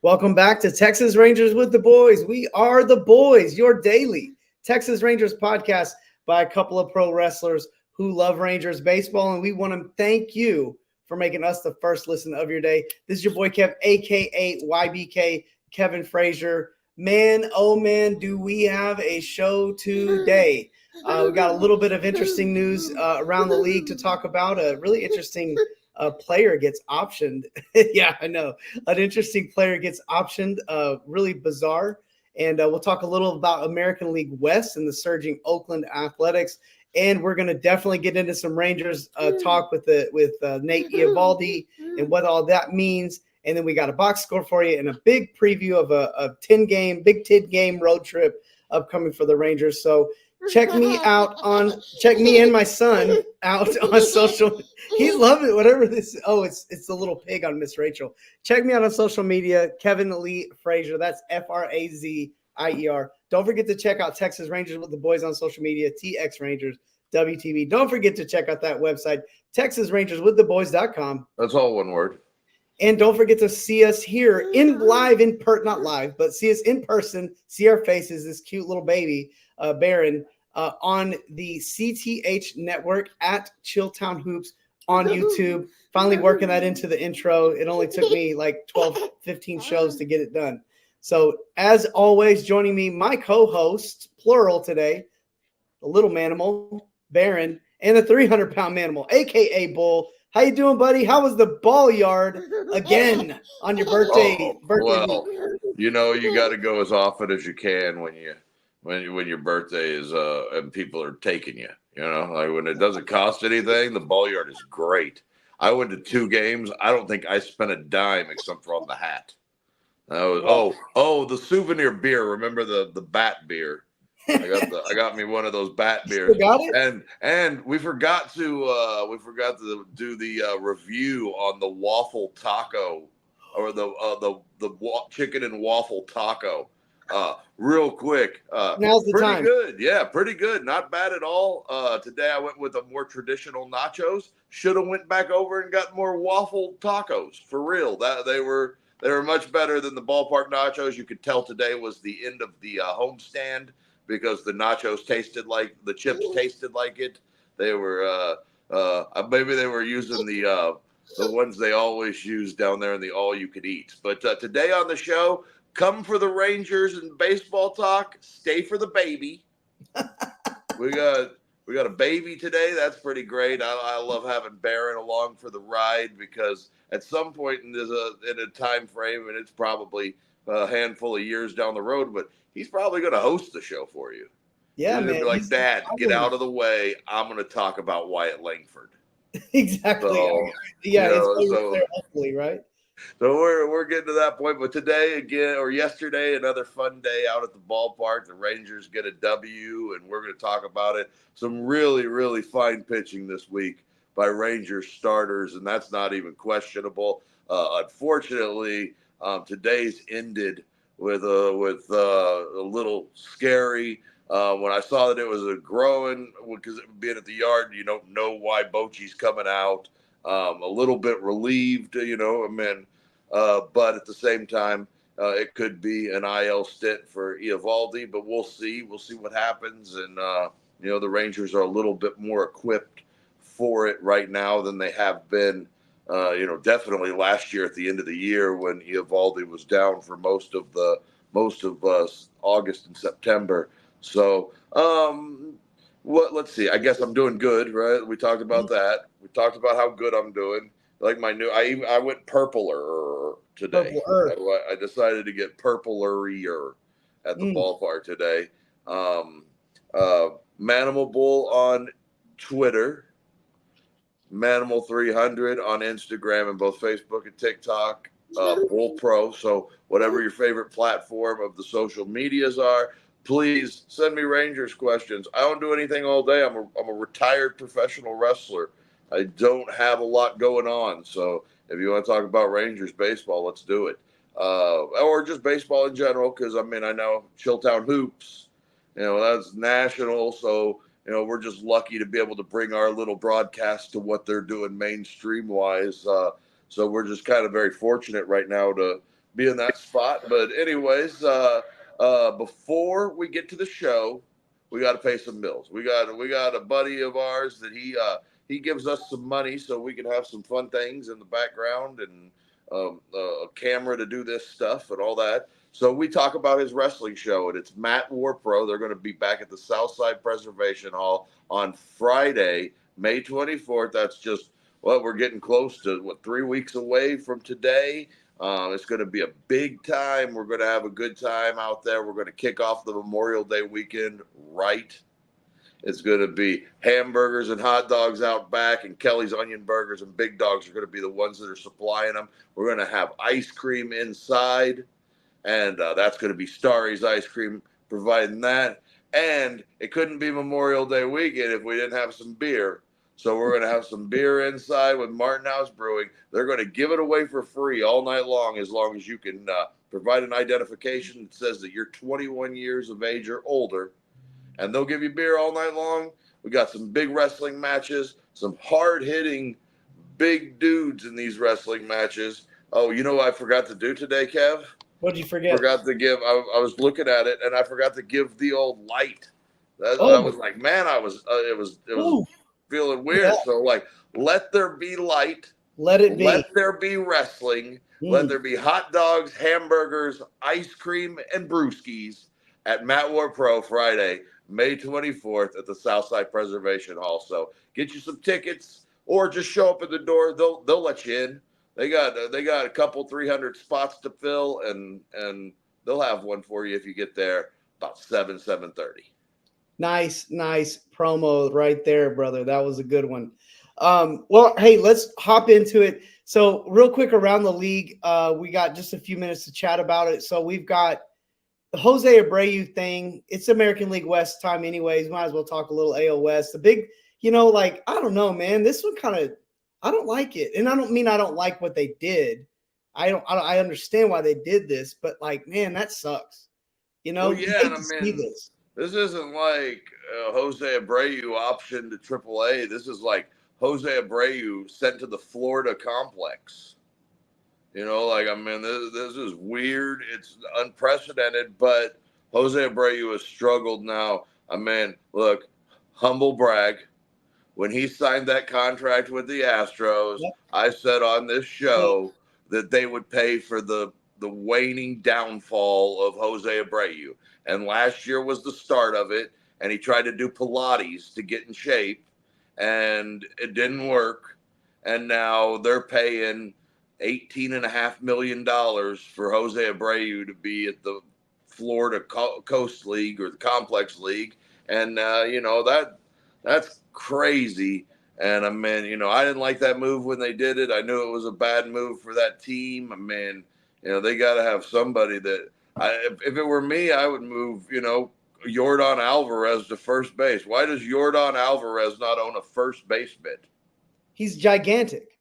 Welcome back to Texas Rangers with the Boys. We are the Boys, your daily Texas Rangers podcast by a couple of pro wrestlers who love Rangers baseball, and we want to thank you for making us the first listen of your day. This is your boy Kev, a.k.a. YBK, Kevin Frazier. Man, oh man, do we have a show today. We got a little bit of interesting news around the league to talk about. A really interesting player gets optioned. Yeah, I know. An interesting player gets optioned. Really bizarre. And we'll talk a little about American League West and the surging Oakland Athletics. And we're going to definitely get into some Rangers talk with Nate Eovaldi and what all that means. And then we got a box score for you and a big preview of a Big 10 game road trip upcoming for the Rangers. So check me and my son out on social. He's loving it. Whatever this. Oh, it's the little pig on Miss Rachel. Check me out on social media. Kevin Lee Frazier. That's Frazier. Don't forget to check out Texas Rangers with the Boys on social media. TX Rangers WTV. Don't forget to check out that website, TexasRangersWithTheBoys.com. That's all one word. And don't forget to see us here not live, but see us in person, see our faces, this cute little baby, Baron, on the CTH network at Chilltown Hoops on YouTube. Finally working that into the intro. It only took me like 12, 15 shows to get it done. So as always, joining me, my co-host, plural today, the little manimal, Baron, and the 300-pound manimal, a.k.a. Bull. How you doing, buddy? How was the ball yard again on your birthday? Well, you know, you got to go as often as you can when your birthday is and people are taking you. You know, like when it doesn't cost anything, the ball yard is great. I went to 2 games. I don't think I spent a dime except for on the hat. The souvenir beer. Remember the bat beer? I got me one of those bat beers. Got it? And we forgot to do the review on the waffle taco or the chicken and waffle taco. Real quick. Now's the pretty time. Good. Yeah, pretty good. Not bad at all. Today I went with a more traditional nachos. Should have went back over and got more waffle tacos for real. They were much better than the ballpark nachos. You could tell today was the end of the homestand, because the nachos tasted like the chips tasted like it. They were maybe they were using the ones they always use down there in the all you could eat. But today on the show, come for the Rangers and baseball talk, stay for the baby. we got a baby today. That's pretty great. I love having Baron along for the ride, because at some point in a time frame, and it's probably a handful of years down the road, but he's probably going to host the show for you. Yeah, he's man. Be like, Dad, get out of the way. I'm going to talk about Wyatt Langford. Exactly. So, hopefully, right? So we're getting to that point. But today again, or yesterday, another fun day out at the ballpark. The Rangers get a W, and we're going to talk about it. Some really, really fine pitching this week by Rangers starters, and that's not even questionable. Unfortunately, today's ended with a little scary. When I saw that it was a growing, because being at the yard, you don't know why Bochy's coming out. A little bit relieved, but at the same time, it could be an IL stint for Eovaldi, but we'll see. We'll see what happens. And, the Rangers are a little bit more equipped for it right now than they have been, definitely last year at the end of the year when Eovaldi was down for most of August and September. So, let's see. I guess I'm doing good, right? We talked about that. We talked about how good I'm doing. Like I went purpler today. I decided to get purplerier at the ballpark today. Manimal Bull on Twitter, Manimal 300 on Instagram and both Facebook and TikTok. Bull Pro. So whatever your favorite platform of the social medias are, please send me Rangers questions. I don't do anything all day. I'm a retired professional wrestler. I don't have a lot going on. So if you want to talk about Rangers baseball, let's do it. Or just baseball in general, because, I know Chilltown Hoops, that's national. So, we're just lucky to be able to bring our little broadcast to what they're doing mainstream-wise. So we're just kind of very fortunate right now to be in that spot. But anyways, before we get to the show, we got to pay some bills. We got a buddy of ours that he gives us some money so we can have some fun things in the background and a camera to do this stuff and all that. So we talk about his wrestling show, and it's Matt Warpro. They're going to be back at the Southside Preservation Hall on Friday, May 24th. That's just, well, we're getting close to 3 weeks away from today. It's going to be a big time. We're going to have a good time out there. We're going to kick off the Memorial Day weekend right. It's going to be hamburgers and hot dogs out back, and Kelly's Onion Burgers and Big Dogs are going to be the ones that are supplying them. We're going to have ice cream inside, and that's going to be Starry's Ice Cream providing that. And it couldn't be Memorial Day weekend if we didn't have some beer. So we're going to have some beer inside with Martin House Brewing. They're going to give it away for free all night long as you can provide an identification that says that you're 21 years of age or older. And they'll give you beer all night long. We got some big wrestling matches, some hard-hitting big dudes in these wrestling matches. Oh, you know what I forgot to do today, Kev? What did you forget? Forgot to give. I was looking at it, and I forgot to give the old light. I was like, man, it was feeling weird. Yeah. So like, let there be light. Let it be. Let there be wrestling. Let there be hot dogs, hamburgers, ice cream, and brewskis at Matt War Pro Friday, May 24th at the Southside Preservation Hall. So get you some tickets, or just show up at the door. They'll let you in. They got a couple 300 spots to fill, and they'll have one for you if you get there about 7:30. Nice promo right there, brother. That was a good one. Well, hey, let's hop into it. So real quick around the league, we got just a few minutes to chat about it. So we've got the Jose Abreu thing. It's American League West time anyways. Might as well talk a little AL West. The big, I don't know, man. This one I don't like it. And I don't mean I don't like what they did. I understand why they did this, but like, man, that sucks. Well, yeah, this isn't like Jose Abreu option to AAA. This is like Jose Abreu sent to the Florida complex. This is weird. It's unprecedented, but Jose Abreu has struggled now. Look, humble brag. When he signed that contract with the Astros, yep, I said on this show that they would pay for the waning downfall of Jose Abreu. And last year was the start of it, and he tried to do Pilates to get in shape, and it didn't work. And now they're paying $18.5 million for Jose Abreu to be at the Florida Coast League or the Complex League. And, that's crazy. And I didn't like that move when they did it. I knew it was a bad move for that team. They got to have somebody that if it were me, I would move, Yordan Alvarez to first base. Why does Yordan Alvarez not own a first base mitt? He's gigantic.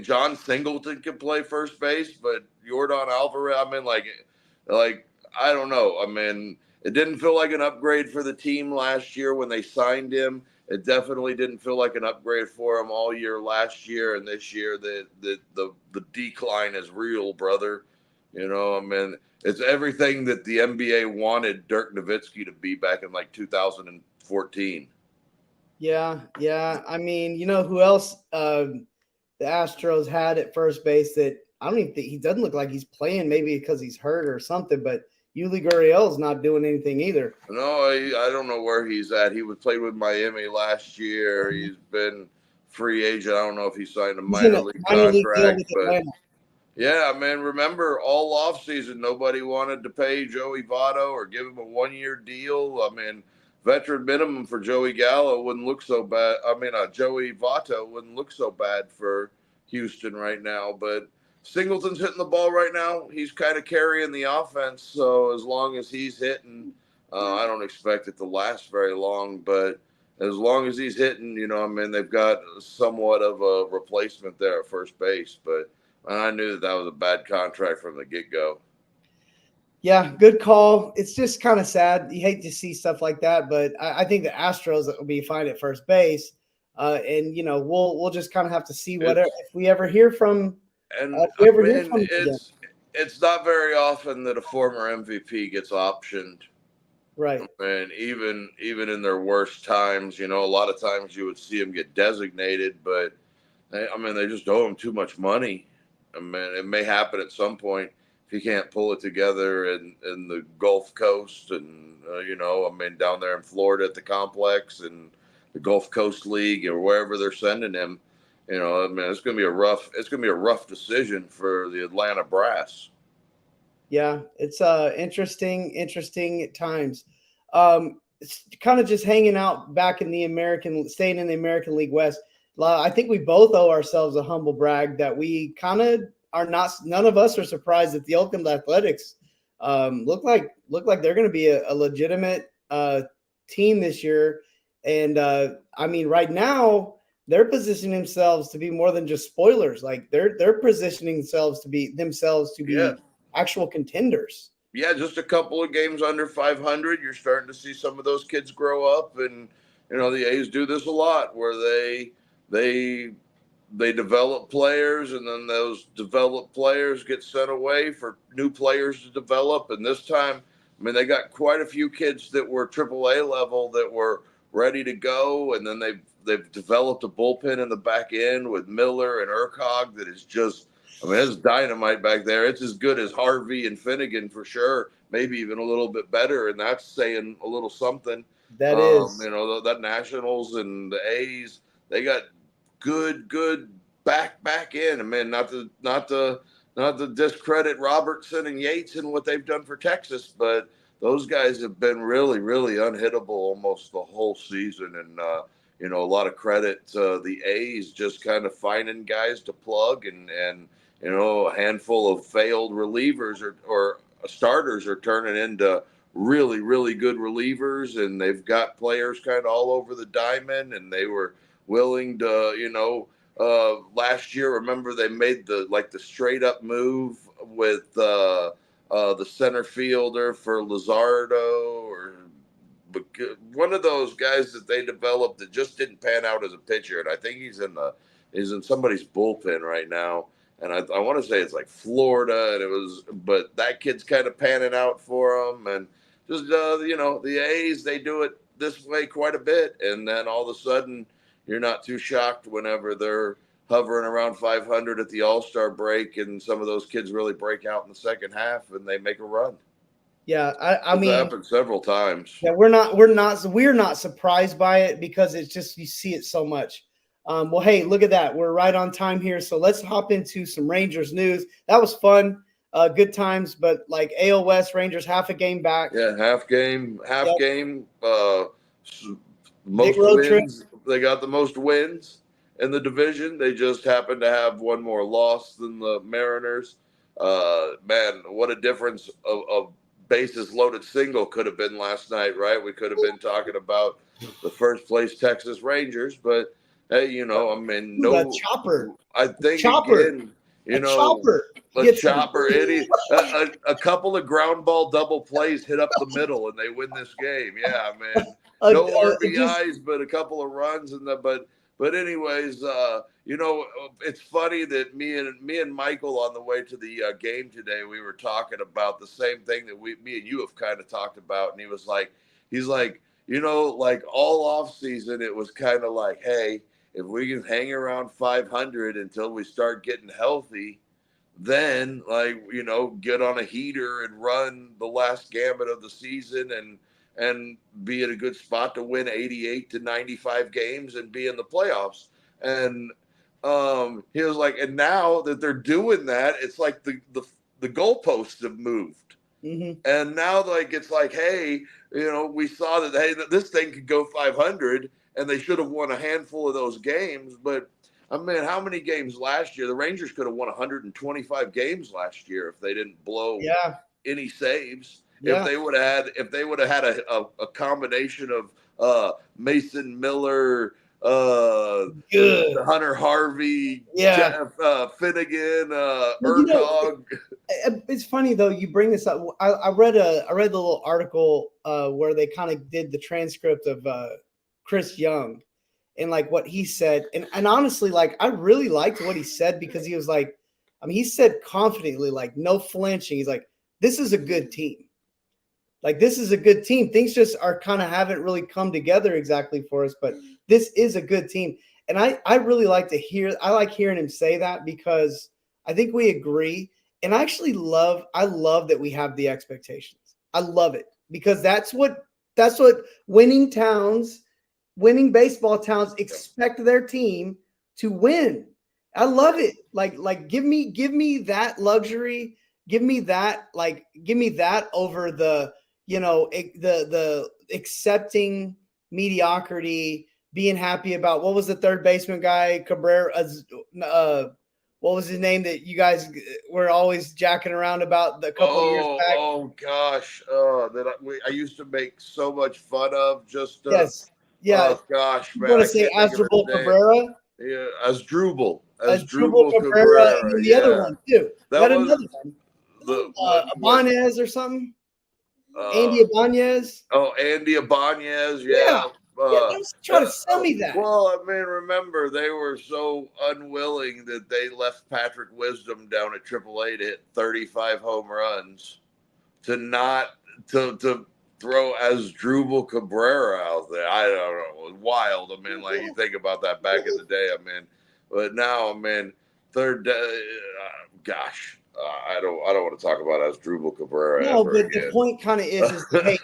John Singleton can play first base, but Yordan Alvarez, I don't know. It didn't feel like an upgrade for the team last year when they signed him. It definitely didn't feel like an upgrade for him all year last year, and this year the decline is real, brother. It's everything that the NBA wanted Dirk Nowitzki to be back in like 2014. Yeah. Who else the Astros had at first base that I don't even think he doesn't look like he's playing, maybe because he's hurt or something, but Yuli Gurriel's not doing anything either. No, I don't know where he's at. He played with Miami last year. He's been free agent. I don't know if he signed a minor league contract. But yeah, remember all offseason, nobody wanted to pay Joey Votto or give him a one-year deal. Veteran minimum for Joey Gallo wouldn't look so bad. Joey Votto wouldn't look so bad for Houston right now, but Singleton's hitting the ball right now. He's kind of carrying the offense. So as long as he's hitting, I don't expect it to last very long. But as long as he's hitting, they've got somewhat of a replacement there at first base. But I knew that was a bad contract from the get-go. Yeah, good call. It's just kind of sad. You hate to see stuff like that, but I think the Astros will be fine at first base. And we'll just kind of have to see whatever if we ever hear from And we I ever hear mean, from him again. it's not very often that a former MVP gets optioned. Right. And even in their worst times, a lot of times you would see them get designated, but they just owe them too much money. I mean, it may happen at some point if you can't pull it together in the Gulf Coast and down there in Florida at the complex and the Gulf Coast League or wherever they're sending him. It's gonna be a rough decision for the Atlanta Brass. Yeah, it's interesting times. It's kind of just hanging out back in staying in the American League West. I think we both owe ourselves a humble brag that we kind of are not. None of us are surprised that the Oakland Athletics look like they're going to be a legitimate team this year. And right now they're positioning themselves to be more than just spoilers. Like they're positioning themselves to be Yeah. actual contenders. Yeah, just a couple of games under 500. You're starting to see some of those kids grow up, and the A's do this a lot, where they develop players, and then those developed players get sent away for new players to develop. And this time, they got quite a few kids that were AAA level that were ready to go, and then they've developed a bullpen in the back end with Miller and Urquhart that is just. It's dynamite back there. It's as good as Harvey and Finnegan for sure, maybe even a little bit better, and that's saying a little something. That is. That Nationals and the A's, they got good back in. Not to discredit Robertson and Yates and what they've done for Texas, but those guys have been really, really unhittable almost the whole season, and a lot of credit to the A's just kind of finding guys to plug and a handful of failed relievers or starters are turning into really, really good relievers, and they've got players kind of all over the diamond, and they were willing to, last year, remember they made the straight up move with the center fielder for Luzardo or one of those guys that they developed that just didn't pan out as a pitcher, and I think he's in somebody's bullpen right now. And I want to say it's like Florida, but that kid's kind of panning out for them. And just, the A's, they do it this way quite a bit. And then all of a sudden, you're not too shocked whenever they're hovering around 500 at the All-Star break. And some of those kids really break out in the second half and they make a run. Yeah. It's happened several times. Yeah, we're not surprised by it because it's just, you see it so much. Well, hey, look at that. We're right on time here. So let's hop into some Rangers news. That was fun. Good times, but like AL West, Rangers half a game back. Yeah, half game. Most wins. Trip. They got the most wins in the division. They just happen to have one more loss than the Mariners. Man, what a difference of bases loaded single could have been last night, right? We could have been talking about the first place Texas Rangers, but hey, the chopper. I think chopper. Again, chopper. A chopper, Eddie. A couple of ground ball double plays hit up the middle, and they win this game. Yeah, man. No RBIs, but a couple of runs, But anyways, it's funny that me and Michael on the way to the game today, we were talking about the same thing that me and you have kind of talked about, and he's like, all off season, it was kind of like, hey, if we can hang around 500 until we start getting healthy, then get on a heater and run the last gamut of the season and be in a good spot to win 88 to 95 games and be in the playoffs. And he was like, and now that they're doing that, it's like the goalposts have moved. Mm-hmm. And now it's like, hey, we saw that, hey, this thing could go 500 and they should have won a handful of those games. But how many games last year? The Rangers could have won 125 games last year if they didn't blow any saves. Yeah. If they would have had a combination of Mason Miller, Hunter Harvey, Jeff, Finnegan, Urquhart. It's funny though you bring this up. I read the little article where they kind of did the transcript of Chris Young and what he said, and honestly, I really liked what he said because he was like, I mean, he said confidently, like no flinching. He's like, this is a good team. Like, this is a good team. Things just are kind of haven't really come together exactly for us, but this is a good team. And I really like to hear, I like hearing him say that because I think we agree. And I love that we have the expectations. I love it because that's what winning baseball towns expect their team to win. I love it. Like give me that luxury. Give me that over the the accepting mediocrity, being happy about what was the third baseman guy, Cabrera, what was his name that you guys were always jacking around about the couple of years back? Oh gosh, I used to make so much fun of just Yes. Yeah. Oh gosh, You man, want I to say can't think of his Asdrubal name. Cabrera? Yeah, Asdrubal Asdrubal Cabrera, and Cabrera. then the other Yeah, one too. that was Another one. the one. Ibanez or something. Uh, Andy Ibanez. Andy Ibanez. Yeah. Yeah. Yeah, they was trying to sell me that. Well, I mean, remember they were so unwilling that they left Patrick Wisdom down at AAA to hit 35 home runs to not to throw Asdrubal Cabrera out there. I don't know. It was wild. I mean, like you think about that back in the day. I mean, but now, I mean, gosh. I don't want to talk about Asdrubal Cabrera No, ever but again. the point kind of is hey,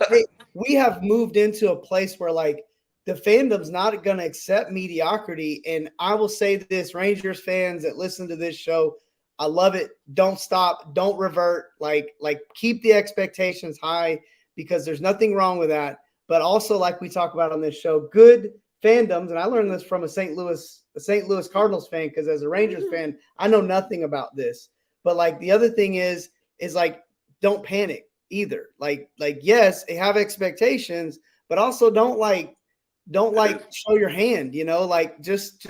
we have moved into a place where like the fandom's not going to accept mediocrity. And I will say this, Rangers fans that listen to this show, I love it. Don't stop. Don't revert. Like keep the expectations high because there's nothing wrong with that. But also, like we talk about on this show, good fandoms, and I learned this from a St. Louis Cardinals fan because as a Rangers fan, I know nothing about this. But like the other thing is like don't panic either. Like yes, have expectations, but also don't show your hand, like just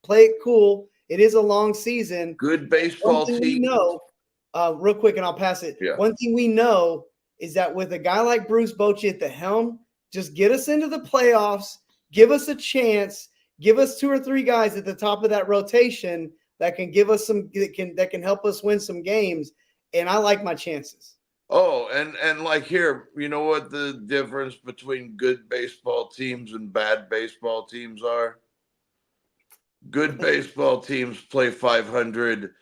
play it cool. It is a long season. Good baseball team. We know, real quick, and I'll pass it. Yeah. One thing we know is that with a guy like Bruce Bochy at the helm, just get us into the playoffs, give us a chance, give us 2 or 3 guys at the top of that rotation that can give us that can help us win some games. And I like my chances. Oh, and like here, you know what the difference between good baseball teams and bad baseball teams are? Good baseball teams play 500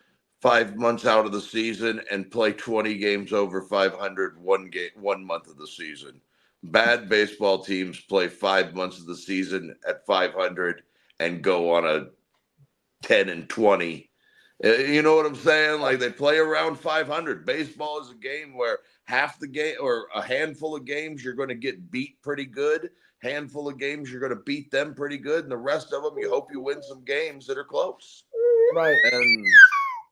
5 months out of the season and play 20 games over 500 1 month of the season. Bad baseball teams play 5 months of the season at 500 and go on a 10-20. You know what I'm saying? Like they play around 500. Baseball is a game where half the game or a handful of games you're going to get beat pretty good. Handful of games you're going to beat them pretty good, and the rest of them you hope you win some games that are close. Right.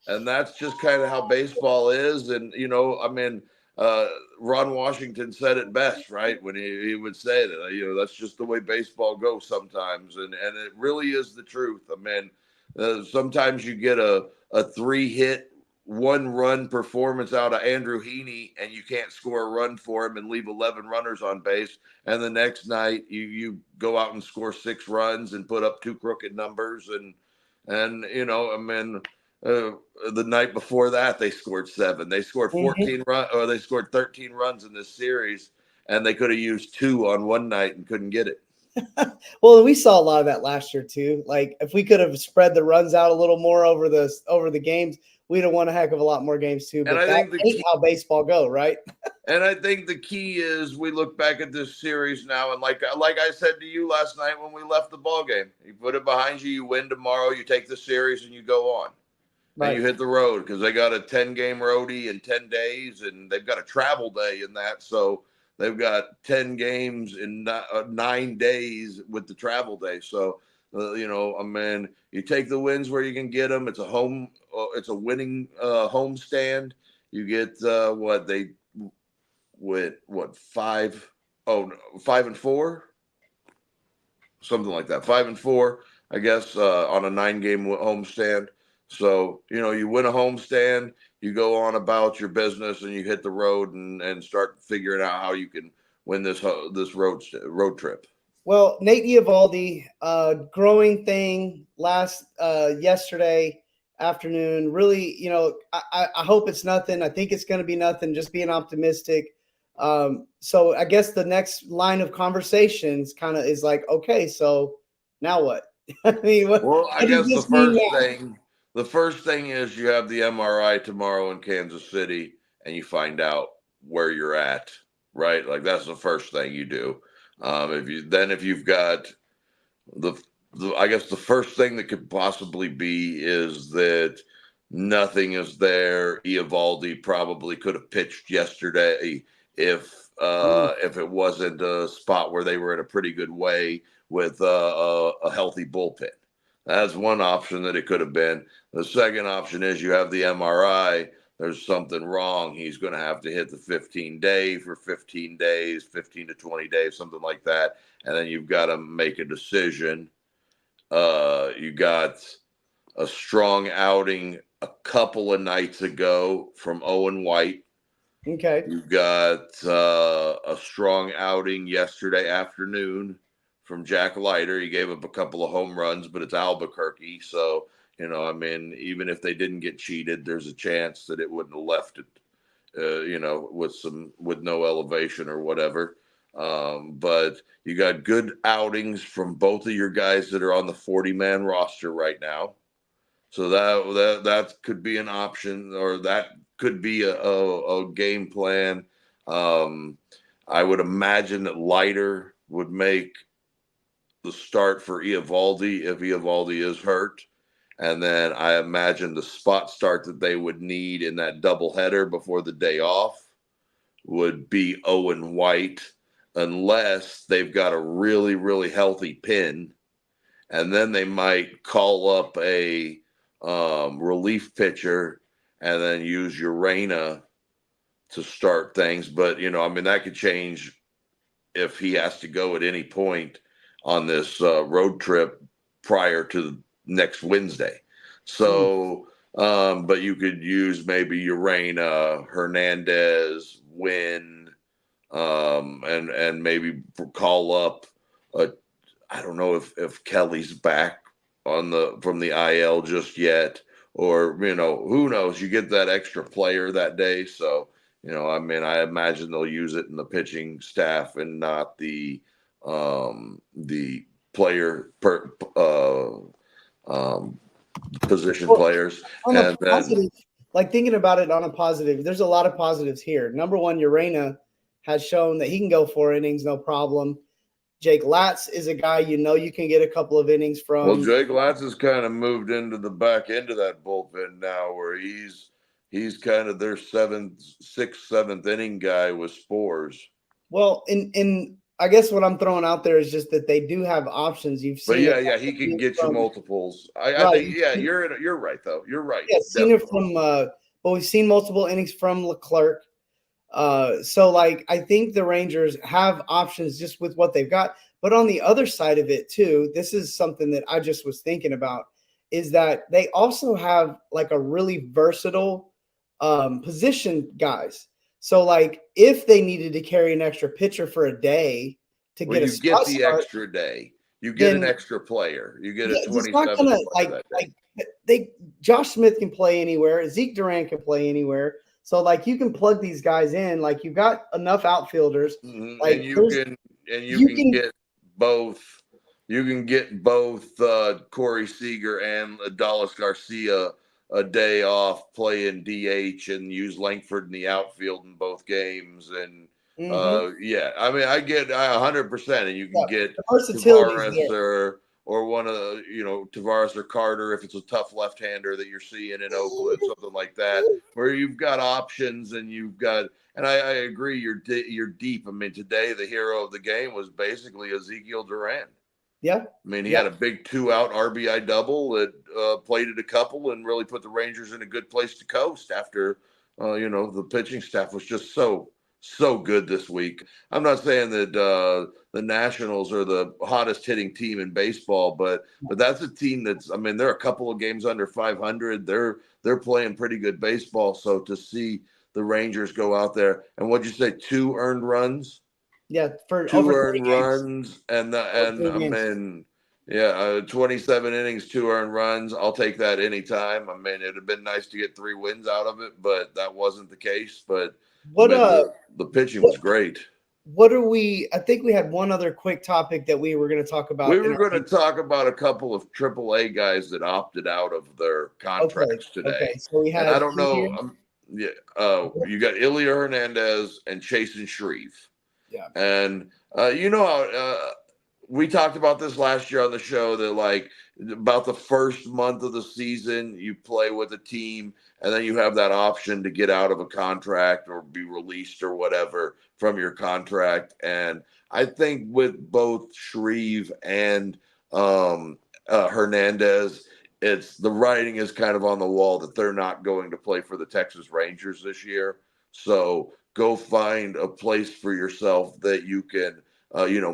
And that's just kind of how baseball is. And I mean, Ron Washington said it best, right? When he would say that, that's just the way baseball goes sometimes, and it really is the truth. I mean, sometimes you get a 3-hit, 1-run performance out of Andrew Heaney, and you can't score a run for him and leave 11 runners on base. And the next night you go out and score 6 runs and put up 2 crooked numbers. And I mean, the night before that, they scored 7. They scored 14 runs, or they scored 13 runs in this series, and they could have used 2 on one night and couldn't get it. Well, we saw a lot of that last year too. Like if we could have spread the runs out a little more over the games, we'd have won a heck of a lot more games too. But that ain't how baseball go, right? And I think the key is we look back at this series now, and like I said to you last night when we left the ball game, you put it behind you, you win tomorrow, you take the series, and you go on. Right. And you hit the road because they got a 10-game roadie in 10 days, and they've got a travel day in that. So they've got 10 games in 9 days with the travel day. So, I mean, you take the wins where you can get them. It's a winning home stand. You get 5-4, something like that. 5-4, I guess, on a 9-game home stand. So, you win a homestand, you go on about your business, and you hit the road and start figuring out how you can win this road trip. Well, Nate Eovaldi, growing thing yesterday. afternoon. Really, I hope it's nothing. I think it's going to be nothing. Just being optimistic. So I guess the next line of conversations kind of is like, okay, so now what? I mean, Well, I what does guess this mean now? the first thing is you have the MRI tomorrow in Kansas City, and you find out where you're at, right? Like that's the first thing you do. If you've got the, I guess the first thing that could possibly be is that nothing is there. Eovaldi probably could have pitched yesterday if it wasn't a spot where they were in a pretty good way with a healthy bullpen. That's one option that it could have been. The second option is you have the MRI. There's something wrong. He's going to have to hit the 15-day for 15 days, 15 to 20 days, something like that. And then you've got to make a decision. You got a strong outing a couple of nights ago from Owen White. Okay. You've got a strong outing yesterday afternoon from Jack Leiter. He gave up a couple of home runs, but it's Albuquerque. So, even if they didn't get cheated, there's a chance that it wouldn't have left it, with no elevation or whatever. But you got good outings from both of your guys that are on the 40-man roster right now. So that could be an option, or that could be a game plan. I would imagine that Leiter would make the start for Eovaldi if Eovaldi is hurt. And then I imagine the spot start that they would need in that doubleheader before the day off would be Owen White, unless they've got a really, really healthy pin. And then they might call up a relief pitcher and then use Urena to start things. But, that could change if he has to go at any point on this road trip prior to next Wednesday. So, but you could use maybe Urena, Hernandez, Wynn, and maybe call up I don't know if Kelly's back from the IL just yet, or who knows? You get that extra player that day, so I imagine they'll use it in the pitching staff and not the player position players. On And a positive, like thinking about it on a positive, there's a lot of positives here. Number one, Urena has shown that he can go 4 innings, no problem. Jake Latz is a guy you can get a couple of innings from. Well, Jake Latz has kind of moved into the back end of that bullpen now, where he's kind of their 6th, 7th inning guy with spores. Well, in I guess what I'm throwing out there is just that they do have options. You've seen, but he can get you multiples. I think, you're right though. You're right. Yeah, seen it from, but we've seen multiple innings from Leclerc. So like I think the Rangers have options just with what they've got. But on the other side of it too, this is something that I just was thinking about, is that they also have like a really versatile position guys. So like if they needed to carry an extra pitcher for a day to get extra day, you get an extra player. You get a 27 Josh Smith can play anywhere. Zeke Duran can play anywhere. So like you can plug these guys in. Like you've got enough outfilders. Mm-hmm. Like you can get both. You can get both Corey Seager and Adolis Garcia a day off playing DH and use Langford in the outfield in both games. And I get 100%, and you can get Tavares or one of Tavares or Carter if it's a tough left-hander that you're seeing in Oakland, something like that, where you've got options and I agree, you're deep. I mean, today the hero of the game was basically Ezekiel Duran. Yeah. I mean, he had a big 2-out RBI double that plated a couple and really put the Rangers in a good place to coast after, the pitching staff was just so good this week. I'm not saying that the Nationals are the hottest hitting team in baseball, but that's a team they're a couple of games under 500. They're playing pretty good baseball. So to see the Rangers go out there and what'd you say, 2 earned runs? Yeah, for 2 earned runs, and Yeah, 27 innings, 2 earned runs. I'll take that anytime. I mean, it'd have been nice to get 3 wins out of it, but that wasn't the case. But I What mean, the pitching was great. What are we? I think we had one other quick topic that we were going to talk about. We were going to talk about a couple of AAA guys that opted out of their contracts today. Okay, so we had. And I don't know. You got Ilya Hernandez and Chasen Shreve. Yeah. And you know how we talked about this last year on the show that like about the first month of the season you play with a team and then you have that option to get out of a contract or be released or whatever from your contract. And I think with both Shreve and Hernandez, it's the writing is kind of on the wall that they're not going to play for the Texas Rangers this year. So go find a place for yourself that you can,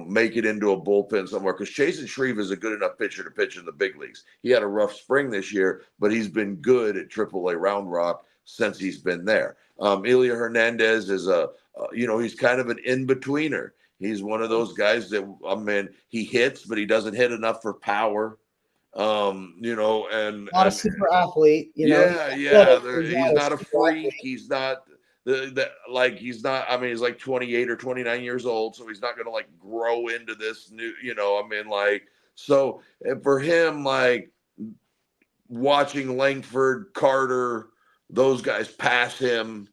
make it into a bullpen somewhere. Because Chasen Shreve is a good enough pitcher to pitch in the big leagues. He had a rough spring this year, but he's been good at AAA Round Rock since he's been there. Ilya Hernandez is he's kind of an in-betweener. He's one of those guys that, he hits, but he doesn't hit enough for power. And Not a super athlete. He's not a freak. He's not he's not. I mean, he's like 28 or 29 years old, so he's not going to like grow into this new. So for him, like watching Langford, Carter, those guys pass him.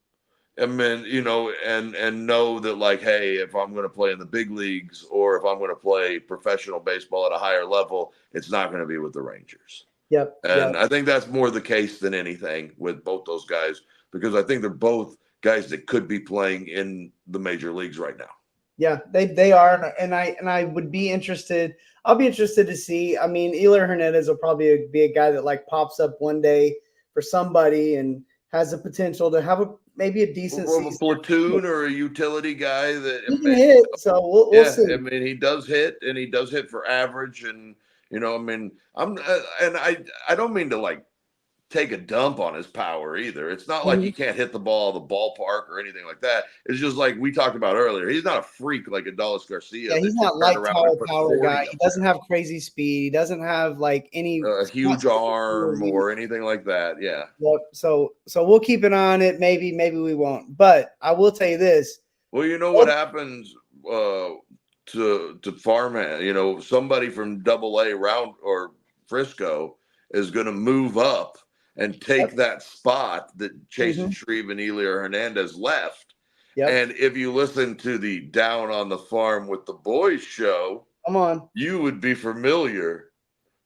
And then, and know that like, hey, if I'm going to play in the big leagues or if I'm going to play professional baseball at a higher level, it's not going to be with the Rangers. Yep. And I think that's more the case than anything with both those guys, because I think they're both guys that could be playing in the major leagues right now. Yeah, they are. And I would be interested. I'll be interested to see. I mean, Ilya Hernandez will probably be a guy that like pops up one day for somebody and has the potential to have maybe a decent season. A platoon or a utility guy that he can hit. So we'll see. I mean, he does hit, and he does hit for average, and I don't mean to like take a dump on his power either. It's not like he can't hit the ball at the ballpark or anything like that. It's just like we talked about earlier. He's not a freak like Adolis Garcia. Yeah, he's not like tall power guy. He doesn't have crazy speed. He doesn't have like any huge arm or anything like that. Yeah. Yep. So we'll keep an eye on it. Maybe we won't. But I will tell you this. Well, you know what happens to farmhand. Somebody from AA round or Frisco is going to move up and take that spot that Chasen Shreve and Ilya Hernandez left. Yep. And if you listen to the Down on the Farm with the Boys show, come on, you would be familiar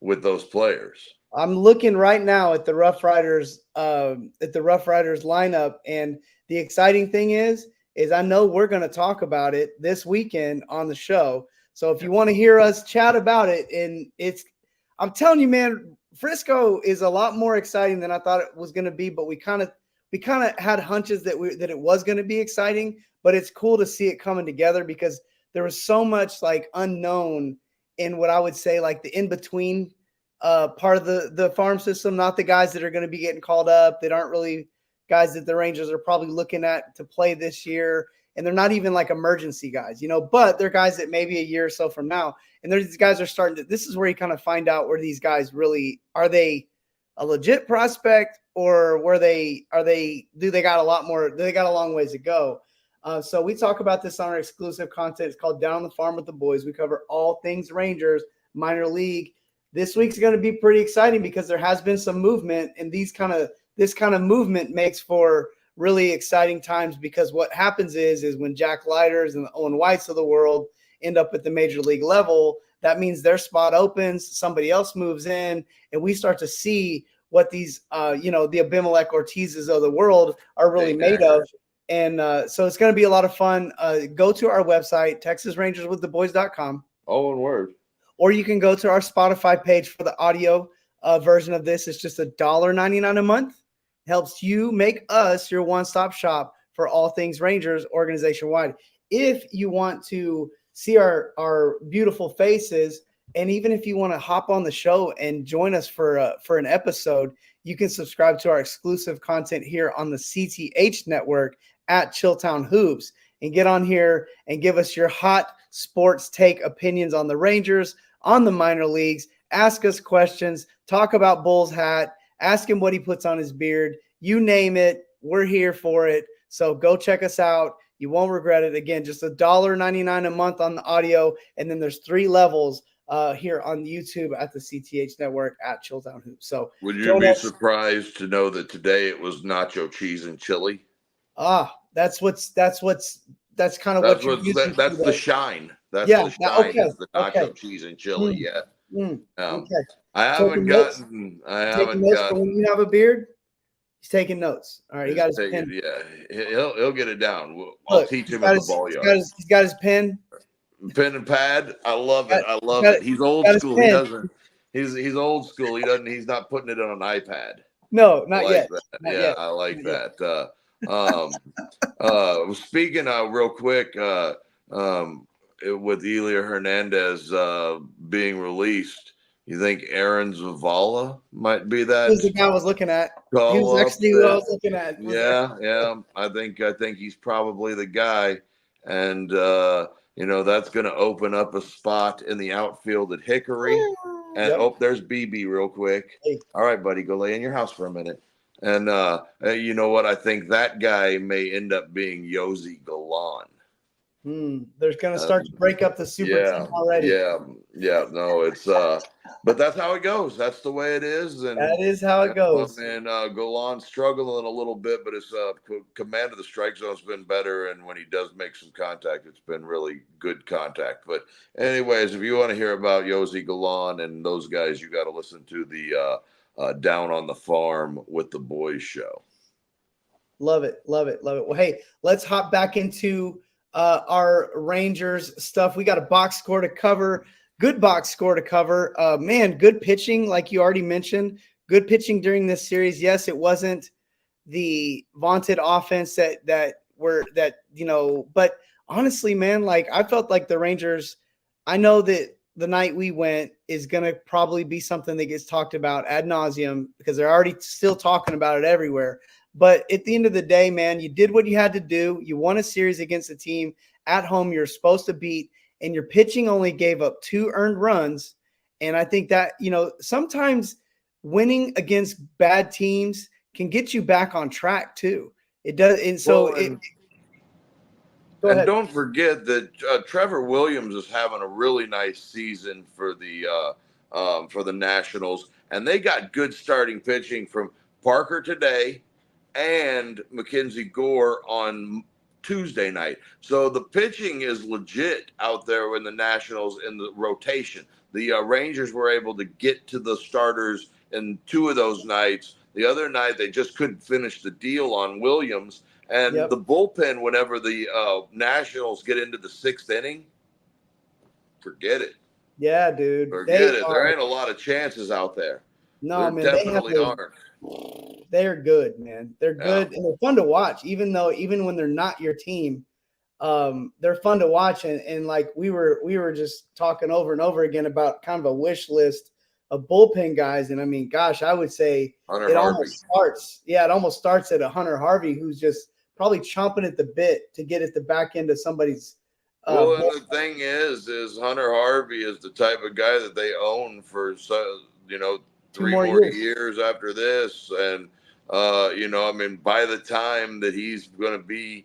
with those players. I'm looking right now at the Rough Riders lineup, and the exciting thing is I know we're going to talk about it this weekend on the show. So if you want to hear us chat about it, and I'm telling you, man, Frisco is a lot more exciting than I thought it was going to be, but we kind of had hunches that it was going to be exciting, but it's cool to see it coming together because there was so much like unknown in what I would say like the in-between part of the farm system, not the guys that are going to be getting called up that aren't really guys that the Rangers are probably looking at to play this year. And they're not even like emergency guys, but they're guys that maybe a year or so from now. And these guys are starting to, this is where you kind of find out where these guys really, are they a legit prospect or do they got a long ways to go. So we talk about this on our exclusive content. It's called Down on the Farm with the Boys. We cover all things Rangers, minor league. This week's going to be pretty exciting because there has been some movement, and this kind of movement makes for really exciting times because what happens is when Jack Leiters and the Owen Whites of the world end up at the major league level, that means their spot opens, somebody else moves in, and we start to see what these, the Abimelech Ortizes of the world are really made of. And so it's going to be a lot of fun. Go to our website, TexasRangersWithTheBoys.com. All in word. Or you can go to our Spotify page for the audio version of this. It's just $1.99 a month. Helps you make us your one-stop shop for all things Rangers organization-wide. If you want to see our beautiful faces, and even if you want to hop on the show and join us for an episode, you can subscribe to our exclusive content here on the CTH network at Chilltown Hoops and get on here and give us your hot sports take opinions on the Rangers, on the minor leagues. Ask us questions, talk about Bull's hat, ask him what he puts on his beard. You name it, we're here for it. So go check us out. You won't regret it. Again, just $1.99 a month on the audio. And then there's 3 levels here on YouTube at the CTH network at Chilltown Hoops. So would you be surprised to know that today it was nacho cheese and chili? That's kind of That's what you're using. that's the shine. That's yeah, the shine. okay, Is the nacho cheese and chili. Okay. I haven't gotten. For when you have a beard. He's taking notes. All right, he got his pen. Yeah, he'll get it down. I'll teach him at the ball yard. He's got his pen. Pen and pad. I love it. I love it. He's old school. He doesn't. He's old school. He doesn't. He's not putting it on an iPad. No, not yet. Not yet. I like that. Speaking of real quick, with Elia Hernandez being released, you think Aaron Zavala might be that? Who's the guy I was looking at? He was actually who I was looking at. Yeah. I think he's probably the guy, and that's going to open up a spot in the outfield at Hickory. And there's BB real quick. Hey. All right, buddy, go lay in your house for a minute. And you know what? I think that guy may end up being Yosi Galan. They're going to start to break up the super team already. No, it's but that's how it goes. That's the way it is. And that is how it goes. And Galan's struggling a little bit, but his command of the strike zone has been better. And when he does make some contact, it's been really good contact. But anyways, if you want to hear about Yosi Galan and those guys, you got to listen to the Down on the Farm with the Boys show. Love it. Well, hey, let's hop back into our Rangers stuff. We got a box score to cover. Good box score to cover. Man, good pitching, like you already mentioned. Good pitching during this series. Yes, it wasn't the vaunted offense but honestly, man, like I felt like the Rangers, I know that the night we went is going to probably be something that gets talked about ad nauseum because they're already still talking about it everywhere. But at the end of the day, man, you did what you had to do. You won a series against a team at home you're supposed to beat, and your pitching only gave up 2 earned runs. And I think that, sometimes winning against bad teams can get you back on track too. It does. And so don't forget that Trevor Williams is having a really nice season for the Nationals, and they got good starting pitching from Parker today and Mackenzie Gore on Tuesday night. So the pitching is legit out there in the Nationals in the rotation. The Rangers were able to get to the starters in 2 of those nights. The other night, they just couldn't finish the deal on Williams. And the bullpen, whenever the Nationals get into the 6th inning, forget it. Yeah, dude. Forget it. There ain't a lot of chances out there. No, man. Definitely aren't. They're good, man. They're good, and they're fun to watch. Even when they're not your team, they're fun to watch. And like we were just talking over and over again about kind of a wish list of bullpen guys. And I mean, gosh, I would say it almost starts at a Hunter Harvey, who's just probably chomping at the bit to get at the back end of somebody's. And the thing is Hunter Harvey is the type of guy that they own for 3 more years after this. And, by the time that he's going to be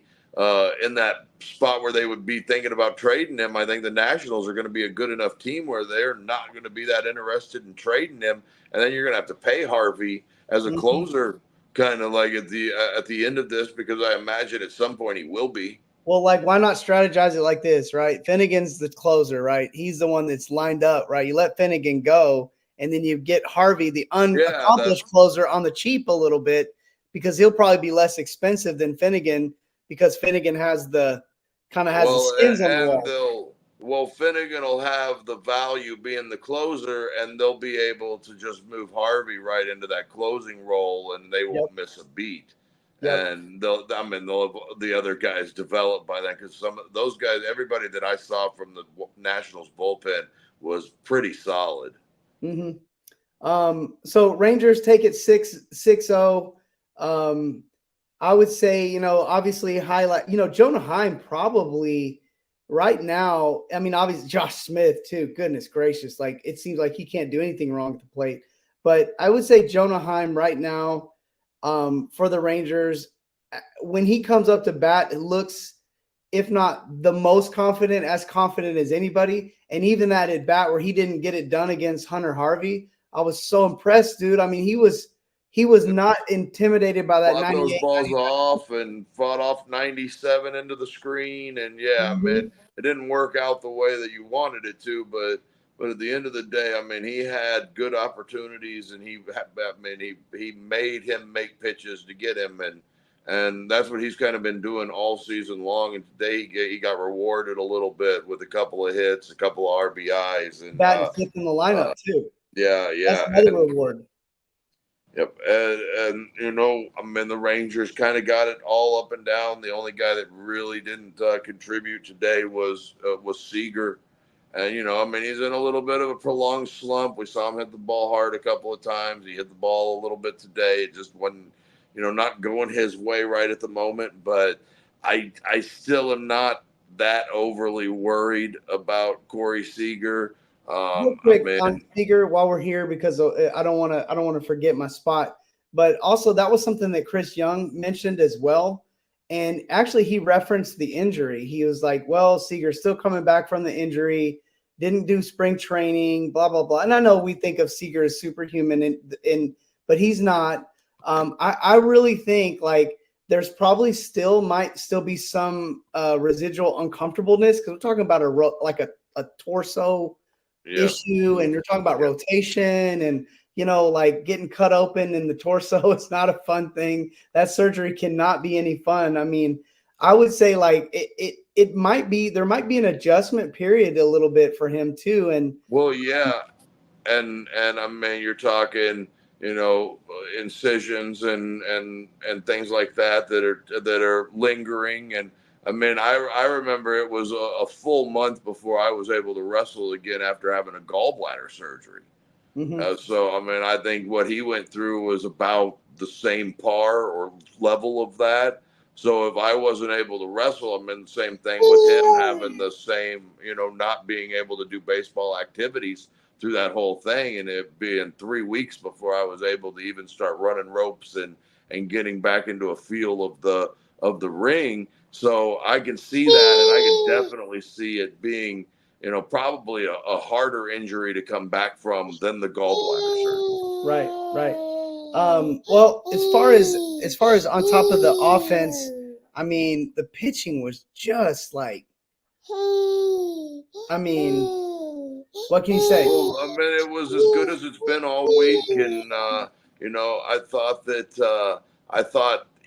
in that spot where they would be thinking about trading him, I think the Nationals are going to be a good enough team where they're not going to be that interested in trading him. And then you're going to have to pay Harvey as a closer kind of like at the end of this, because I imagine at some point he will be. Well, like, why not strategize it like this, right? Finnegan's the closer, right? He's the one that's lined up, right? You let Finnegan go, and then you get Harvey, the unaccomplished closer, on the cheap a little bit, because he'll probably be less expensive than Finnegan, because Finnegan has the skins on the wall. Well, Finnegan will have the value being the closer, and they'll be able to just move Harvey right into that closing role, and they won't miss a beat. And they'll have the other guys develop by then, because some of those guys, everybody that I saw from the Nationals bullpen was pretty solid. So Rangers take it 6-0. I would say, obviously highlight, Jonah Heim probably right now, I mean, obviously Josh Smith too. Goodness gracious, like it seems like he can't do anything wrong at the plate. But I would say Jonah Heim right now, for the Rangers, when he comes up to bat, it looks, if not the most confident, as confident as anybody. And even that at bat where he didn't get it done against Hunter Harvey, I was so impressed, dude. I mean, he was not intimidated by that Fought those 98. balls off and fought off 97 into the screen, and yeah, man, it didn't work out the way that you wanted it to, but at the end of the day, I mean, he had good opportunities, and he made him make pitches to get him, and that's what he's kind of been doing all season long. And today he got rewarded a little bit with a couple of hits, a couple of RBIs, and Batting fifth in the lineup too. yeah, That's another reward. Yep, and I mean, the Rangers kind of got it all up and down. The only guy that really didn't contribute today was Seager, and I mean, he's in a little bit of a prolonged slump. We saw him hit the ball hard a couple of times. He hit the ball a little bit today. It just wasn't, not going his way right at the moment. But I still am not that overly worried about Corey Seager. Real quick on Seager while we're here, because I don't want to forget my spot. But also that was something that Chris Young mentioned as well. And actually he referenced the injury. He was like, well, Seager's still coming back from the injury, didn't do spring training, blah, blah, blah. And I know we think of Seager as superhuman, but he's not. I really think like there's probably might still be some residual uncomfortableness, because we're talking about a torso issue, and you're talking about rotation and like getting cut open in the torso. It's not a fun thing. That surgery cannot be any fun. I mean, I would say like it might be, there might be an adjustment period a little bit for him too. And well, yeah, and I mean, you're talking incisions and things like that are lingering. And I mean, I remember it was a full month before I was able to wrestle again after having a gallbladder surgery. So I mean, I think what he went through was about the same par or level of that. So if I wasn't able to wrestle, I mean, the same thing with him having the same, not being able to do baseball activities through that whole thing, and it being 3 weeks before I was able to even start running ropes and getting back into a feel of the ring. So I can see that, and I can definitely see it being, probably a harder injury to come back from than the gallbladder surgery. Right. Well, as far as on top of the offense, I mean, the pitching was just like, I mean, what can you say? Well, I mean, it was as good as it's been all week, and I thought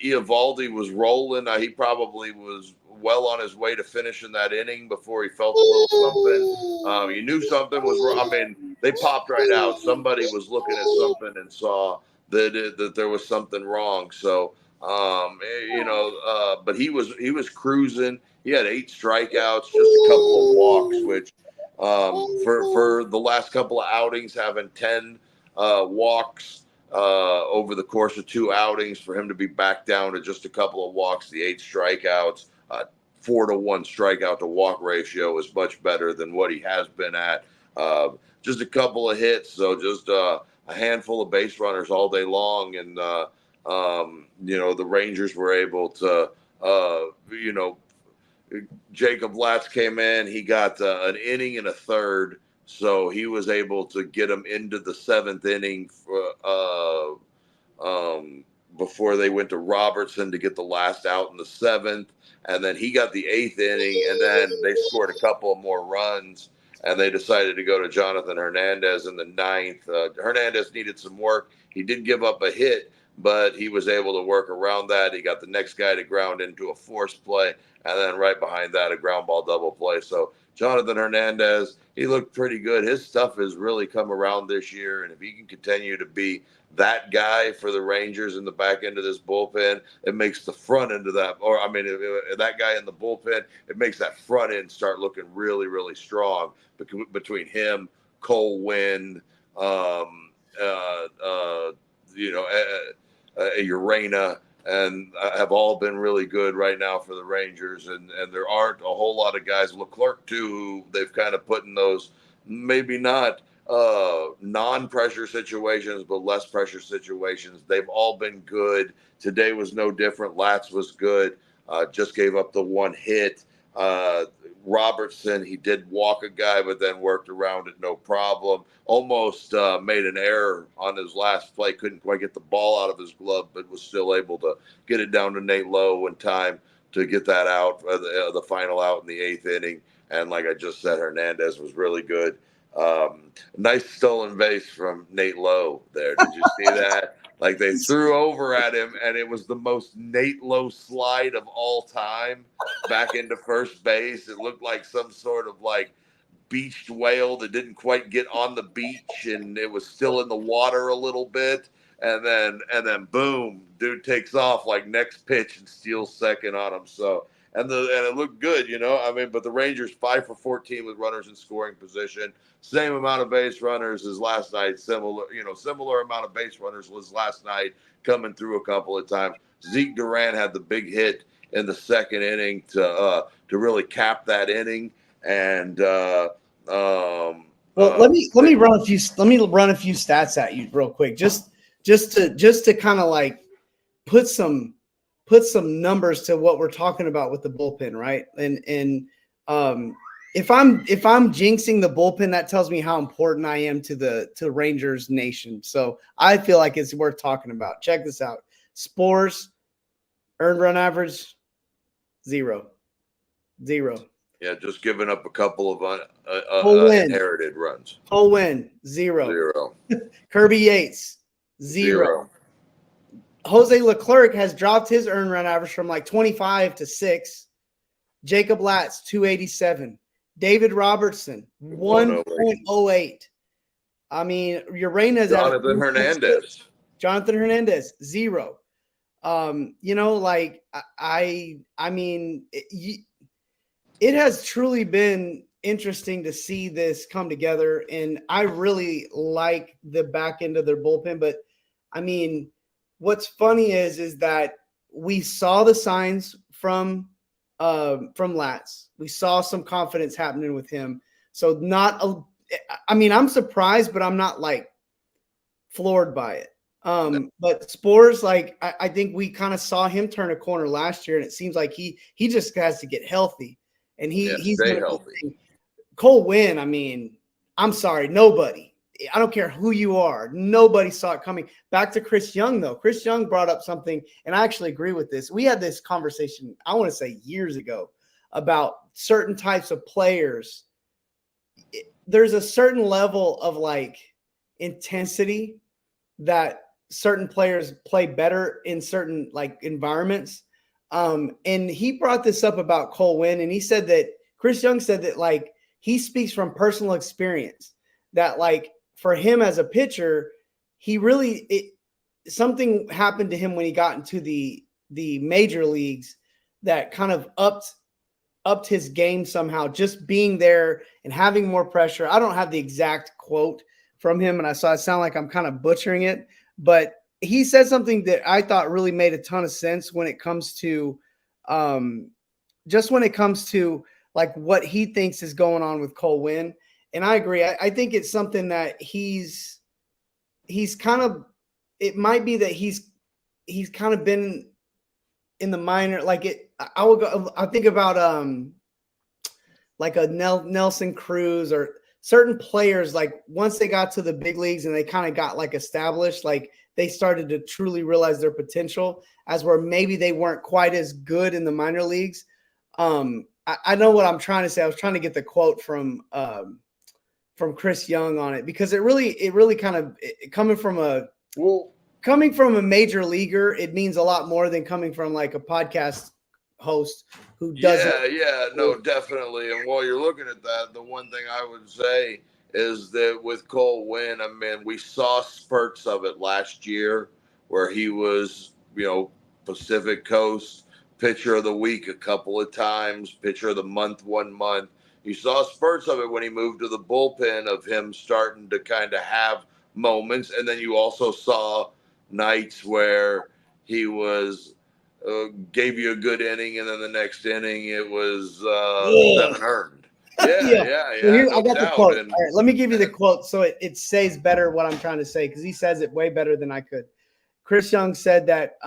Eovaldi was rolling. He probably was well on his way to finishing that inning before he felt a little something. You knew something was wrong. I mean, they popped right out. Somebody was looking at something and saw that there was something wrong. So, but he was cruising. He had 8 strikeouts, just a couple of walks, which for the last couple of outings, having 10 walks over the course of 2 outings, for him to be back down to just a couple of walks, the 8 strikeouts, 4-to-1 strikeout to walk ratio is much better than what he has been at. Just a couple of hits, so just a handful of base runners all day long, and the Rangers were able to, Jacob Latz came in. He got an inning and a third, so he was able to get him into the 7th inning before they went to Robertson to get the last out in the 7th, and then he got the 8th inning, and then they scored a couple of more runs, and they decided to go to Jonathan Hernandez in the 9th. Hernandez needed some work. He did give up a hit, but he was able to work around that. He got the next guy to ground into a force play, and then right behind that, a ground ball double play. So Jonathan Hernandez, he looked pretty good. His stuff has really come around this year, and if he can continue to be that guy for the Rangers in the back end of this bullpen, it makes the front end of that, or I mean, that guy in the bullpen, it makes that front end start looking really, really strong between him, Cole Winn, Urena, and have all been really good right now for the Rangers. And there aren't a whole lot of guys, Leclerc too, who they've kind of put in those maybe not non-pressure situations, but less pressure situations. They've all been good. Today was no different. Latz was good. Just gave up the one hit. Robertson, he did walk a guy, but then worked around it, no problem. Almost made an error on his last play. Couldn't quite get the ball out of his glove, but was still able to get it down to Nate Lowe in time to get that out, the final out in the 8th inning. And like I just said, Hernandez was really good. Nice stolen base from Nate Lowe there. Did you see that? Like they threw over at him, and it was the most Nate Lowe slide of all time back into first base. It looked like some sort of like beached whale that didn't quite get on the beach, and it was still in the water a little bit. And then boom, dude takes off like next pitch and steals second on him. So and it looked good, I mean, but the Rangers 5 for 14 with runners in scoring position. Same amount of base runners as last night. Similar amount of base runners was last night, coming through a couple of times. Zeke Duran had the big hit in the 2nd inning to really cap that inning. And well, let me run a few stats at you real quick, just to kind of like put some numbers to what we're talking about with the bullpen, right? And if I'm jinxing the bullpen, that tells me how important I am to Rangers Nation. So I feel like it's worth talking about. Check this out: Spores earned run average 0. Yeah, just giving up a couple of inherited runs. Cole Winn 0. Kirby Yates 0. Jose Leclerc has dropped his earned run average from like 25 to 6. Jacob Latz 287. David Robertson 1.08. I mean, Urena's Jonathan Hernandez 0. I mean, it has truly been interesting to see this come together, and I really like the back end of their bullpen. But I mean, what's funny is that we saw the signs from Latz. We saw some confidence happening with him. So I'm surprised, but I'm not like floored by it. But Spores, like I think we kind of saw him turn a corner last year, and it seems like he just has to get healthy, and he's stay healthy. Cole Winn, I mean, I'm sorry, nobody. I don't care who you are. Nobody saw it coming. Back to Chris Young, though. Chris Young brought up something, and I actually agree with this. We had this conversation, I want to say years ago, about certain types of players. There's a certain level of like intensity that certain players play better in certain like environments. And he brought this up about Cole Winn, and he said that Chris Young said that like he speaks from personal experience, that like for him as a pitcher, something happened to him when he got into the major leagues that kind of upped his game somehow, just being there and having more pressure. I don't have the exact quote from him, and I sound like I'm kind of butchering it, but he said something that I thought really made a ton of sense when it comes to like what he thinks is going on with Cole Winn. And I agree. I think it's something that he's kind of, it might be that he's kind of been in the minor, I think about like a Nelson Cruz or certain players, like once they got to the big leagues and they kind of got like established, like they started to truly realize their potential, as where maybe they weren't quite as good in the minor leagues. I know what I'm trying to say. I was trying to get the quote from Chris Young on it, because it really kind of coming from a major leaguer, it means a lot more than coming from like a podcast host who doesn't. Yeah, no, definitely. And while you're looking at that, the one thing I would say is that with Cole Winn, I mean, we saw spurts of it last year where he was, Pacific Coast pitcher of the week a couple of times, pitcher of the month 1 month. You saw spurts of it when he moved to the bullpen, of him starting to kind of have moments. And then you also saw nights where he was gave you a good inning, and then the next inning it was Yeah. 7 earned. Yeah, Yeah. So yeah, here I no got the doubt. quote. And All right, let me give you the quote so it says better what I'm trying to say because he says it way better than I could. Chris Young said that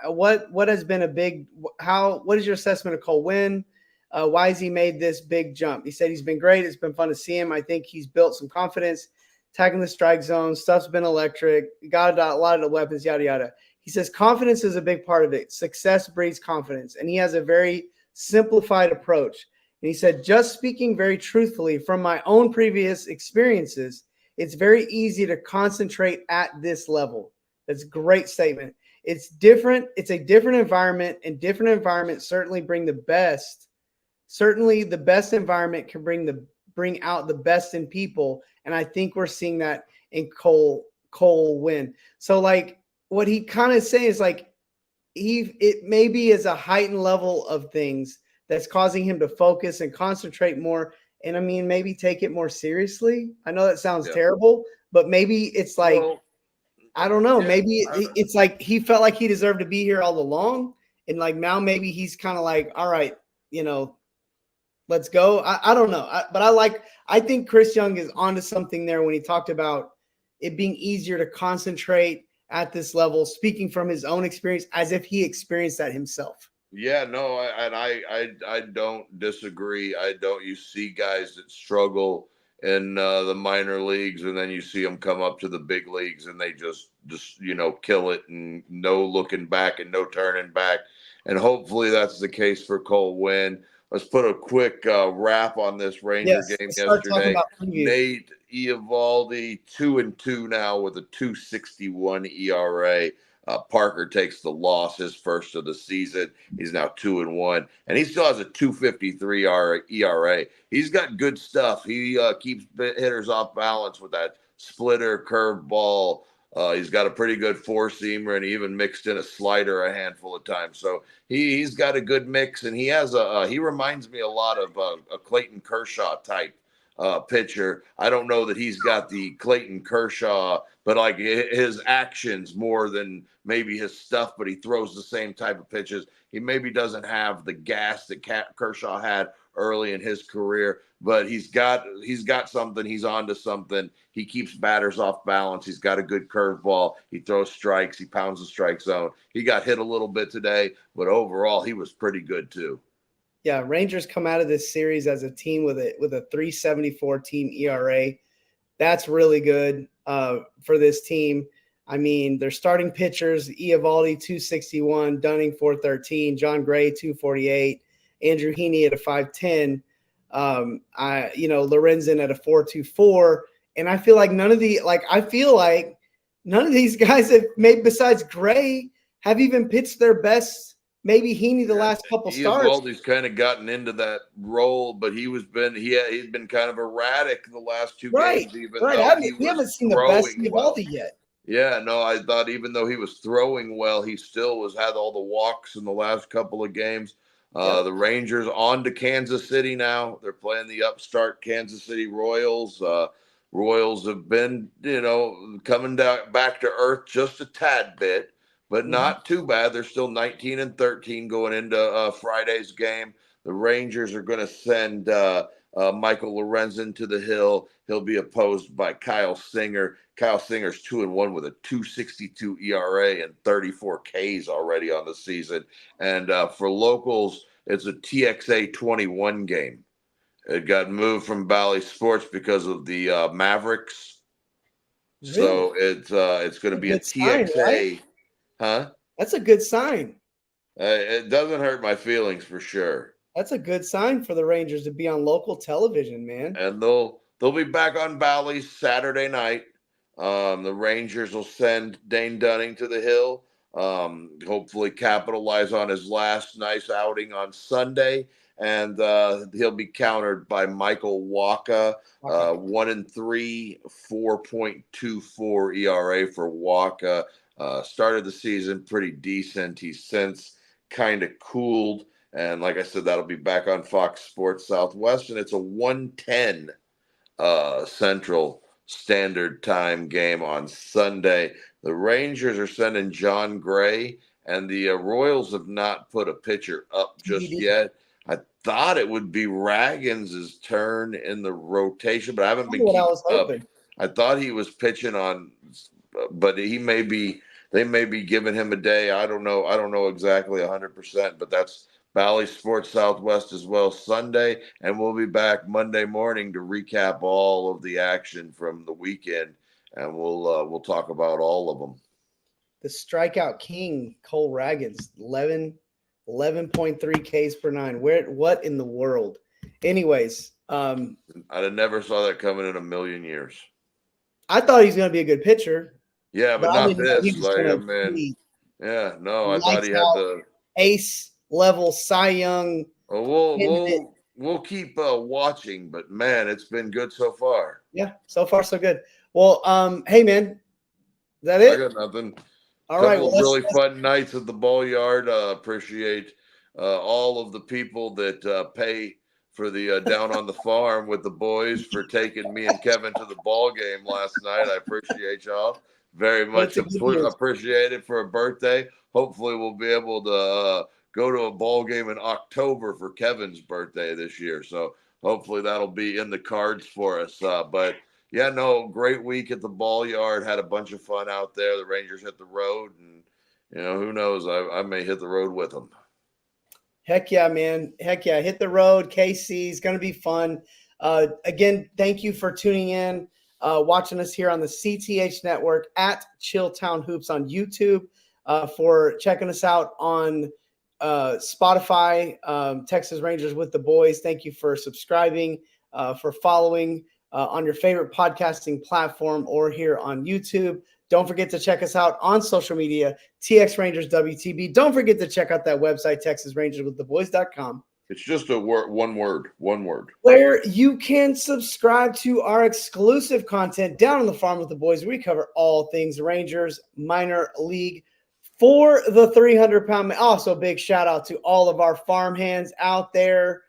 what has been a big what is your assessment of Cole Winn? Why has he made this big jump? He said he's been great. It's been fun to see him. I think he's built some confidence, tagging the strike zone. Stuff's been electric. Got a lot of the weapons, yada yada. He says confidence is a big part of it. Success breeds confidence, and he has a very simplified approach. And he said, just speaking very truthfully from my own previous experiences, it's very easy to concentrate at this level. That's a great statement. It's different. It's a different environment, and different environments certainly bring the best. Certainly, the best environment can bring out the best in people, and I think we're seeing that in Cole Winn. So, like, what he kind of saying is like it maybe is a heightened level of things that's causing him to focus and concentrate more. And I mean, maybe take it more seriously. I know that sounds yeah, terrible, but maybe it's like well, I don't know. yeah, Maybe it's like he felt like he deserved to be here all along. And like now maybe he's kind of like, all right, you know, let's go. I don't know. I think Chris Young is onto something there when he talked about it being easier to concentrate at this level, speaking from his own experience as if he experienced that himself. yeah, no, I don't disagree. I don't. You see guys that struggle in the minor leagues, and then you see them come up to the big leagues, and they just kill it, and no looking back and no turning back. And hopefully that's the case for Cole Winn. Let's put a quick wrap on this Ranger Yes, game let's start talking yesterday. about preview. Nate Eovaldi 2-2 now with a 2.61 ERA. Parker takes the loss, his first of the season. He's now 2-1, and he still has a 2.53 ERA. He's got good stuff. He keeps hitters off balance with that splitter, curveball. He's got a pretty good four-seamer, and he even mixed in a slider a handful of times. So he's got a good mix, and he has he reminds me a lot of a Clayton Kershaw type pitcher. I don't know that he's got the Clayton Kershaw, but like his actions more than maybe his stuff, but he throws the same type of pitches. He maybe doesn't have the gas that Kershaw had early in his career, but he's got something. He's onto something. He keeps batters off balance. He's got a good curveball. He throws strikes. He pounds the strike zone. He got hit a little bit today, but overall he was pretty good too. Yeah, Rangers come out of this series as a team with a 3.74 team ERA. That's really good for this team. I mean, their starting pitchers: Eovaldi 2.61, Dunning 4.13, John Gray 2.48, Andrew Heaney at a 5.10, Lorenzen at a 4.24. And I feel like none of these guys have made besides Gray have even pitched their best. Maybe Heaney the last couple starts. Eovaldi's kind of gotten into that role, but he's been kind of erratic the last two games, even though We haven't seen the best throwing well. Eovaldi yet. Yeah, no, I thought even though he was throwing well, he still had all the walks in the last couple of games. The Rangers on to Kansas City now. They're playing the upstart Kansas City Royals. Royals have been, coming back to earth just a tad bit, but not too bad. They're still 19-13 going into Friday's game. The Rangers are going to send Michael Lorenzen to the hill. He'll be opposed by Kyle Singer. Kyle Singer's 2-1 with a 2.62 ERA and 34 Ks already on the season. And for locals, it's a TXA 21 game. It got moved from Bally Sports because of the Mavericks. Really? So it's going to be a TXA. Sign, right? Huh? That's a good sign. It doesn't hurt my feelings for sure. That's a good sign for the Rangers to be on local television, man. And they'll be back on Bally Saturday night. The Rangers will send Dane Dunning to the hill. Hopefully capitalize on his last nice outing on Sunday. And he'll be countered by Michael Wacha, 1-3, 4.24 ERA for Wacha. Started the season pretty decent. He's since kind of cooled. And like I said, that'll be back on Fox Sports Southwest. And it's a 1:10 Central Standard Time game on Sunday. The Rangers are sending John Gray and the Royals have not put a pitcher up just TBD. yet. I thought it would be Raggins' turn in the rotation, but I haven't been What I keeping was up. hoping. I thought he was pitching on, but he may be. They may be giving him a day. I don't know. I don't know exactly 100%, but that's Bally Sports Southwest as well Sunday, and we'll be back Monday morning to recap all of the action from the weekend, and we'll talk about all of them. The strikeout king, Cole Raggins, 11.3 Ks per nine. What in the world? Anyways, I'd have never saw that coming in a million years. I thought he was going to be a good pitcher. Yeah, but I not didn't know he this. was Like, gonna man, be yeah, no, I thought lights he had out, the. ace level Cy Young. We'll keep watching, but man, it's been good so far. Yeah, so far so good. Well, hey man, is that I it? got nothing. All right, Couple well, of really fun nights at the ball yard. Appreciate all of the people that pay for the down on the farm with the boys for taking me and Kevin to the ball game last night. I appreciate y'all very much. Appreciate it for a birthday. Hopefully, we'll be able to go to a ball game in October for Kevin's birthday this year. So hopefully that'll be in the cards for us. But yeah, no, great week at the ball yard. Had a bunch of fun out there. The Rangers hit the road, and who knows? I may hit the road with them. Heck yeah, man. Heck yeah. Hit the road. KC is going to be fun. Again, thank you for tuning in, watching us here on the CTH network at Chilltown Hoops on YouTube, for checking us out on Spotify, Texas Rangers with the Boys. Thank you for subscribing, for following on your favorite podcasting platform or here on YouTube. Don't forget to check us out on social media, TX Rangers WTB. Don't forget to check out that website, TexasRangersWithTheBoys.com. It's just a word, one word, where you can subscribe to our exclusive content down on the farm with the boys. We cover all things Rangers minor league for the 300-pound. Also, big shout out to all of our farm hands out there.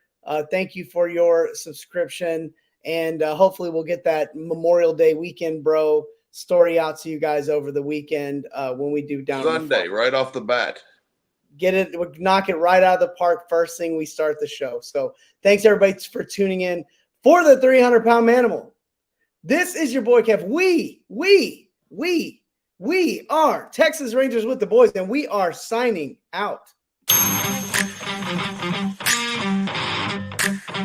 Thank you for your subscription, and hopefully we'll get that Memorial Day weekend, bro, story out to you guys over the weekend when we do down Sunday, right off the bat. Get it, knock it right out of the park first thing we start the show. So thanks everybody for tuning in for the 300-pound manimal. This is your boy Kev. We are Texas Rangers with the Boys, and we are signing out.